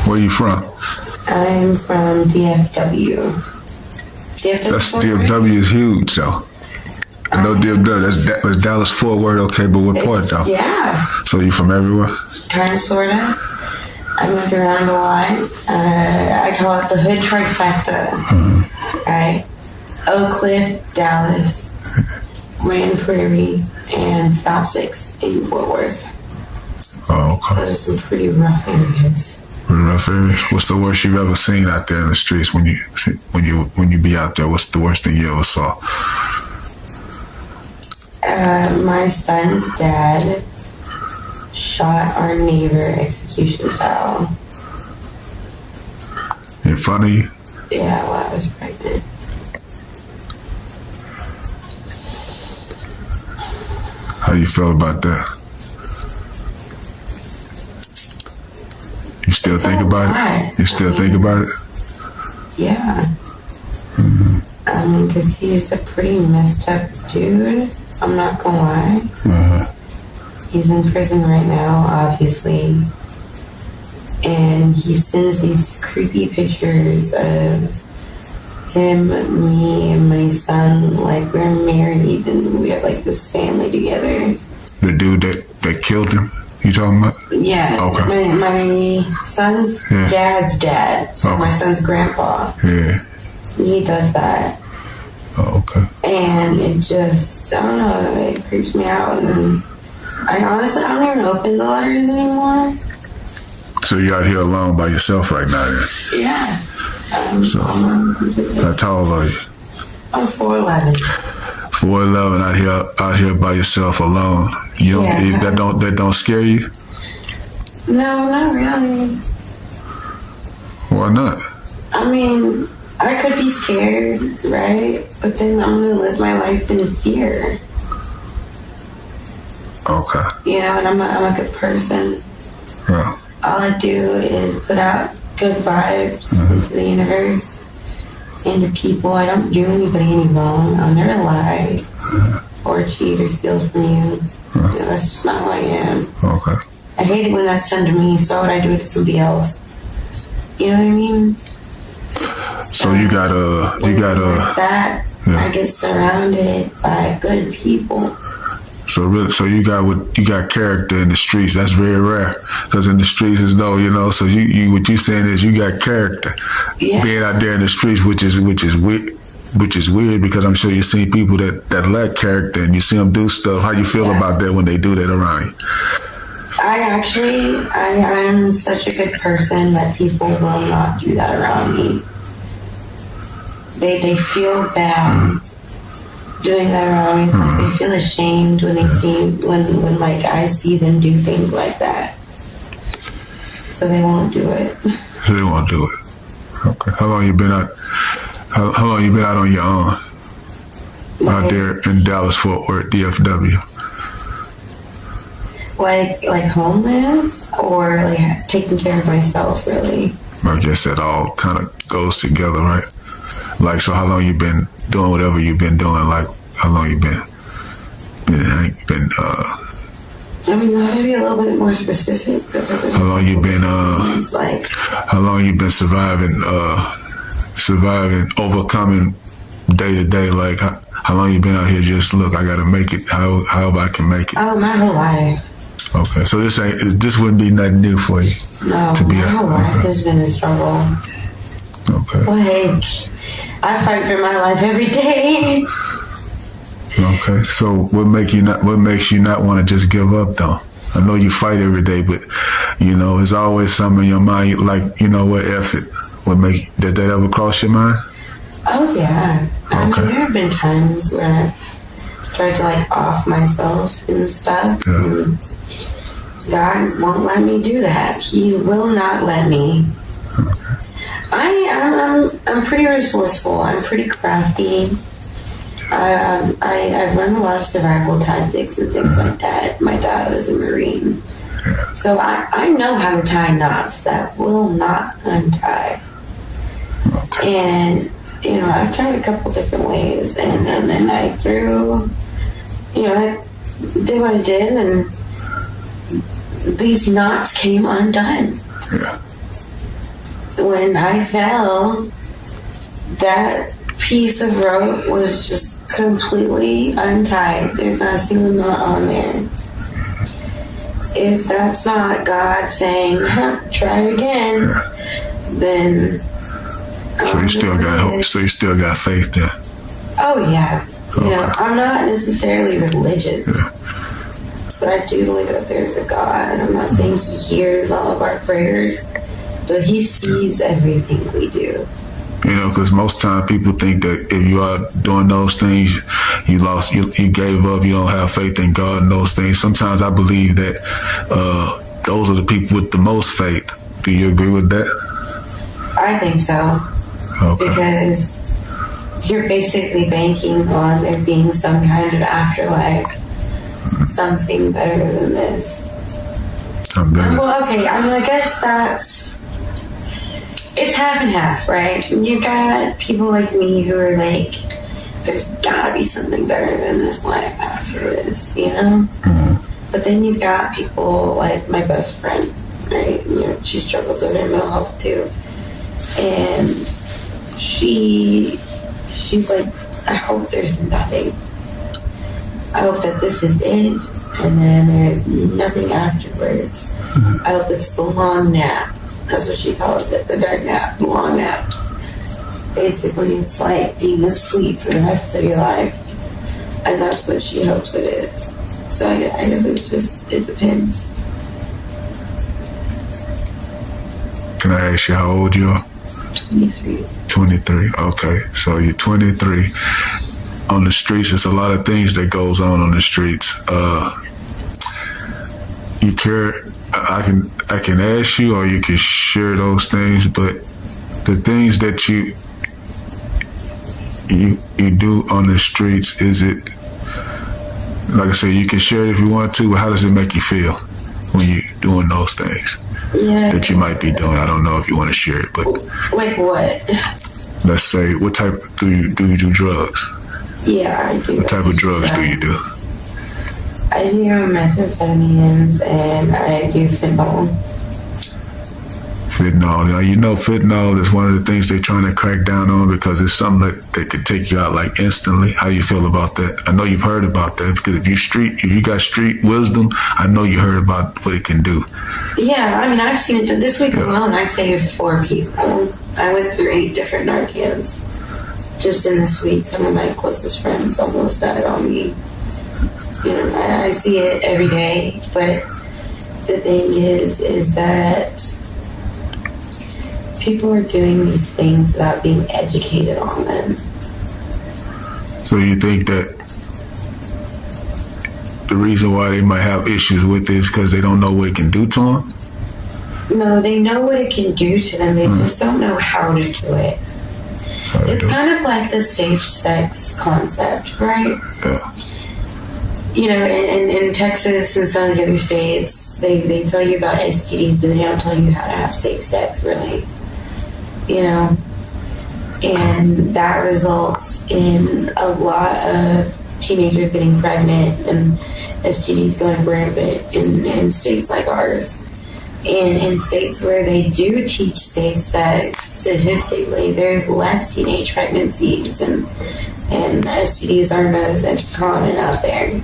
Where you from? I'm from DFW. DFW is huge, though. I know DFW, that's Dallas Fort Worth, okay, but what part, though? Yeah. So you from everywhere? Kind of, sort of. I moved around a lot. I call it the hood trifecta. Right? Oak Cliff, Dallas, Grand Prairie, and South 6 in Fort Worth. Oh, okay. Those are some pretty rough areas. Rough area. What's the worst you've ever seen out there in the streets when you be out there? What's the worst thing you ever saw? My son's dad shot our neighbor execution style. In front of you? Yeah, while I was pregnant. How you feel about that? You still think about it? You still think about it? Yeah. Because he's a pretty messed up dude. I'm not gonna lie. He's in prison right now, obviously. And he sends these creepy pictures of him, me, and my son. Like, we're married and we have, like, this family together. The dude that killed him? You talking about? Yeah. Okay. My son's dad's dad. So my son's grandpa. Yeah. He does that. Oh, okay. And it just, I don't know, it creeps me out. And I honestly, I don't even open the letters anymore. So you're out here alone by yourself right now, then? Yeah. So, how tall are you? I'm 4'11". 4'11", out here by yourself alone. You don't, that don't scare you? No, not really. Why not? I mean, I could be scared, right? But then I'm gonna live my life in fear. Okay. You know, and I'm a good person. Yeah. All I do is put out good vibes into the universe, into people. I don't do anybody any wrong. I'll never lie or cheat or steal from you. You know, that's just not who I am. Okay. I hate it when that's done to me, so why would I do it to somebody else? You know what I mean? So you got like that. I get surrounded by good people. So you got character in the streets. That's very rare, because in the streets is though, you know. So you what you saying is you got character. Yeah. Being out there in the streets, which is weird, because I'm sure you see people that lack character and you see them do stuff. How you feel about that when they do that around you? I'm such a good person that people will not do that around me. They feel bad doing that around me. It's like they feel ashamed when they see when like I see them do things like that. So they won't do it. So they won't do it. Okay. How long you been out? How long you been out on your own? Out there in Dallas Fort Worth, DFW. Like homeless or like taking care of myself, really. I guess that all kind of goes together, right? Like, so how long you been doing whatever you've been doing? Like, how long you been? I mean, I gotta be a little bit more specific. How long you been? It's like. How long you been surviving, overcoming day to day? Like, how long you been out here? Just look, I gotta make it. However I can make it. Oh, my whole life. Okay, so this wouldn't be nothing new for you. No, to be my whole life has been a struggle. Okay. Like, I fight for my life every day. Okay, so what makes you not want to just give up, though? I know you fight every day, but you know, there's always something in your mind, like, you know what, F it. Does that ever cross your mind? Oh yeah. Okay. I mean, there have been times where I've tried to like off myself and stuff. Yeah. And God won't let me do that. He will not let me. Okay. I'm pretty resourceful. I'm pretty crafty. I've learned a lot of survival tactics and things like that. My dad was a Marine. Yeah. So I know how to tie knots that will not untie. Okay. And, you know, I've tried a couple different ways. And then I threw, you know, I did what I did. And these knots came undone. Yeah. when I fell, that piece of rope was just completely untied. There's not a single knot on there. If that's not God saying, try again, then... So you still got hope. So you still got faith there. Oh, yeah. You know, I'm not necessarily religious. But I do believe that there's a God. And I'm not saying he hears all of our prayers, but he sees everything we do. You know, because most time people think that if you are doing those things, you lost, you gave up, you don't have faith in God and those things. Sometimes I believe that those are the people with the most faith. Do you agree with that? I think so. Okay. Because you're basically banking on there being some kind of afterlife, something better than this. Well, okay, I mean, I guess it's half and half, right? You got people like me who are like, there's gotta be something better than this life after this, you know? Mm-hmm. But then you've got people like my best friend, right? You know, she struggles with her mental health too. And she's like, I hope there's nothing. I hope that this is it, and then there's nothing afterwards. Mm-hmm. I hope it's the long nap. That's what she calls it, the dark nap, the long nap. Basically, it's like being asleep for the rest of your life. And that's what she hopes it is. So I guess it depends. Can I ask you how old you are? 23. 23, okay. So you're 23. On the streets, there's a lot of things that goes on the streets. You care... I can ask you, or you can share those things, but the things that you do on the streets, is it, like I said, you can share it if you want to, but how does it make you feel when you're doing those things that you might be doing? I don't know if you want to share it, but like what? Let's say, what type do you do drugs? Yeah, I do. What type of drugs do you do? I do methamphetamines and I do fentanyl. Fentanyl. Now, you know, fentanyl is one of the things they're trying to crack down on because it's something that could take you out like instantly. How you feel about that? I know you've heard about that because if you got street wisdom, I know you heard about what it can do. Yeah, I mean, I've seen it. This week alone, I saved 4 people. I went through 8 different Narcans. Just in this week, some of my closest friends almost died on me. You know, I see it every day, but the thing is that people are doing these things without being educated on them. So you think that the reason why they might have issues with this is because they don't know what it can do to them? No, they know what it can do to them. They just don't know how to do it. It's kind of like the safe sex concept, right? Yeah. You know, in Texas and some of the other states, they tell you about STDs, but they don't tell you how to have safe sex, really. You know? And that results in a lot of teenagers getting pregnant and STDs going rampant in states like ours. And in states where they do teach safe sex, statistically, there's less teenage pregnancies and STDs aren't as common out there.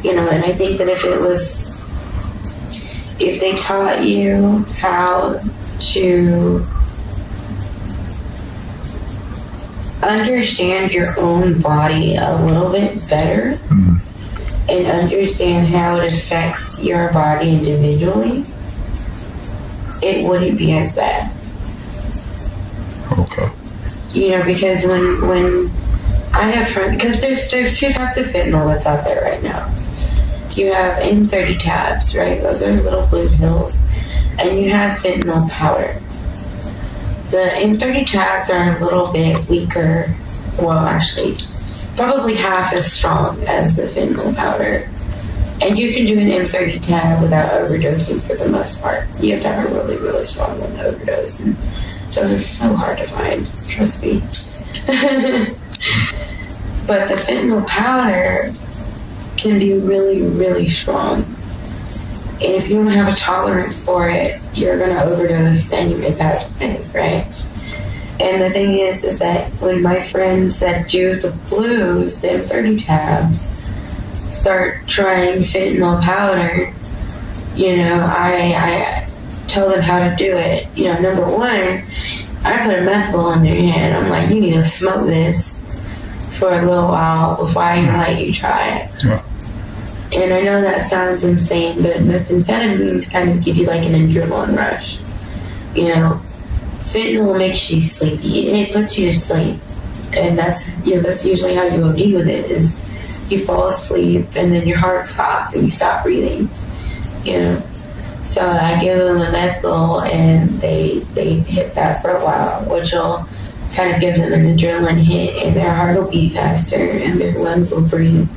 You know, and I think that if they taught you how to understand your own body a little bit better and understand how it affects your body individually, it wouldn't be as bad. Okay. You know, because when I have friends, because there's 2 types of fentanyl that's out there right now. You have M30 tabs, right? Those are little blue pills. And you have fentanyl powder. The M30 tabs are a little bit weaker. Well, actually, probably half as strong as the fentanyl powder. And you can do an M30 tab without overdosing for the most part. You have to have a really, really strong one to overdose. And those are so hard to find, trust me. But the fentanyl powder can be really, really strong. And if you don't have a tolerance for it, you're going to overdose and you make bad things, right? And the thing is that when my friends that do the blues, the M30 tabs, start trying fentanyl powder, I tell them how to do it. Number one, I put a meth ball in their hand. I'm like, you need to smoke this for a little while before I even let you try it. Yeah. And I know that sounds insane, but methamphetamines kind of give you like an adrenaline rush. Fentanyl makes you sleepy. It puts you to sleep. And that's usually how you OD with it, is you fall asleep and then your heart stops and you stop breathing. So I give them a meth ball and they hit that for a while, which will kind of give them an adrenaline hit, and their heart will beat faster and their lungs will breathe.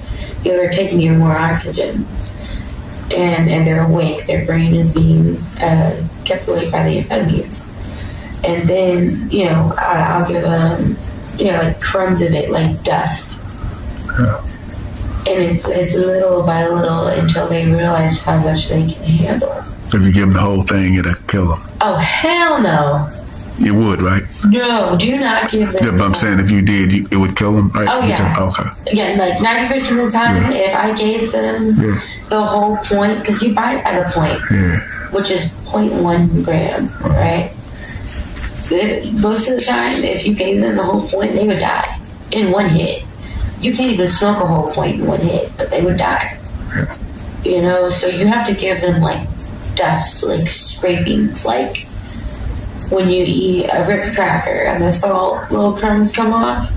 They're taking in more oxygen, and they're awake. Their brain is being kept awake by the amphetamines. And then, I'll give them, like crumbs of it, like dust. Yeah. And it's little by little until they realize how much they can handle. If you give them the whole thing, it'll kill them. Oh, hell no. You would, right? No, do not give them. Yeah, but I'm saying if you did, it would kill them, right? Oh, yeah. Okay. Yeah, like 90% of the time, if I gave them the whole point, because you buy it by the point, which is 0.1 gram, right? Most of the time, if you gave them the whole point, they would die in one hit. You can't even smoke a whole point in one hit, but they would die. Yeah. So you have to give them like dust, like scrapings, like when you eat a Ritz cracker and the salt little crumbs come off,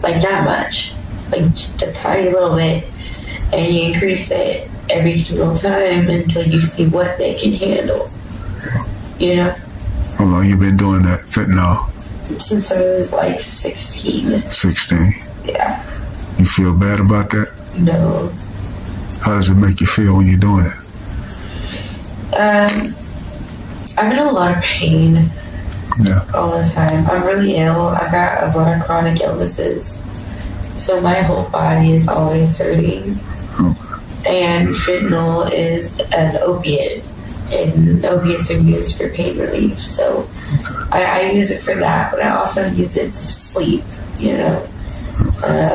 like that much, like just a tiny little bit, and you increase it every single time until you see what they can handle. How long you been doing that fentanyl? Since I was like 16. 16. Yeah. You feel bad about that? No. How does it make you feel when you're doing it? I'm in a lot of pain. Yeah. All the time. I'm really ill. I've got a lot of chronic illnesses. So my whole body is always hurting. And fentanyl is an opiate. And opiates are used for pain relief. So I use it for that. But I also use it to sleep, A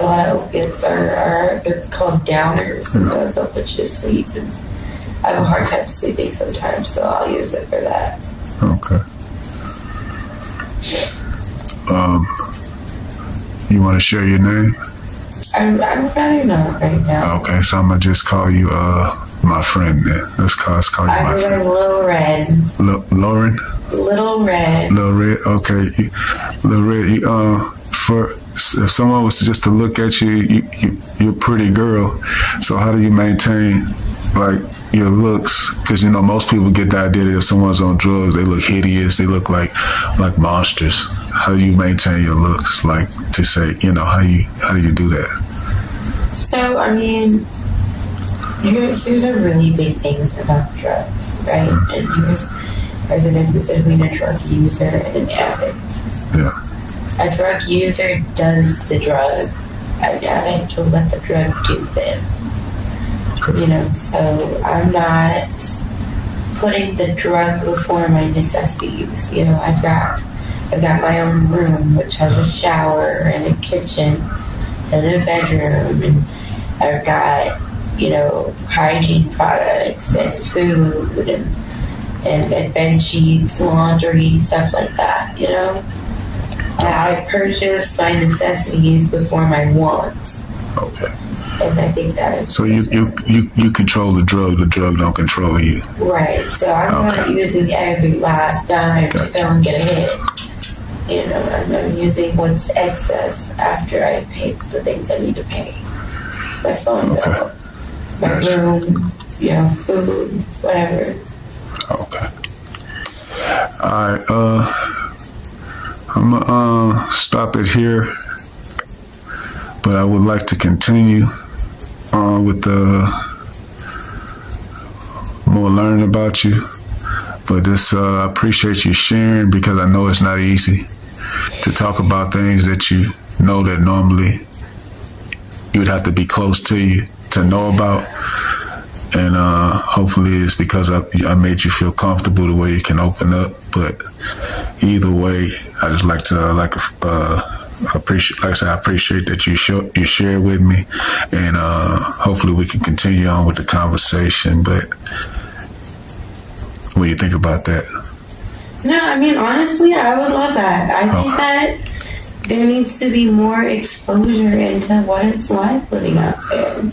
lot of opiates they're called downers. And they'll put you to sleep. And I have a hard time sleeping sometimes. So I'll use it for that. Okay. You want to share your name? I'm rather not right now. Okay, so I'm gonna just call you my friend then. Let's call you I my go by friend. Little Red. Lauren? Little Red. Little Red, okay. Little Red, for if someone was just to look at you, you're a pretty girl. So how do you maintain like your looks? Because most people get the idea that if someone's on drugs, they look hideous, they look like monsters. How do you maintain your looks? Like to say, how do you do that? So I mean, here's a really big thing about drugs, right? And there's a difference between a drug user and an addict. Yeah. A drug user does the drug. An addict will let the drug do them. Okay. So I'm not putting the drug before my necessities. I've got my own room, which has a shower and a kitchen and a bedroom, and I've got, hygiene products and food and bed sheets, laundry, stuff like that, I purchase my necessities before my wants. Okay. And I think that is... So you control the drug don't control you. Right. So I'm not using every last dime to go and get a hit. I'm using what's excess after I pay the things I need to pay. My phone bill, my room, food, whatever. Okay. All right. I'm gonna stop it here, but I would like to continue on with more learning about you. But I appreciate you sharing, because I know it's not easy to talk about things that that normally you would have to be close to you to know about. And hopefully it's because I made you feel comfortable the way you can open up. But either way, I just like to appreciate, like I said, I appreciate that you share with me, and hopefully we can continue on with the conversation. But what do you think about that? No, I mean, honestly, I would love that. I think that there needs to be more exposure into what it's like living out there.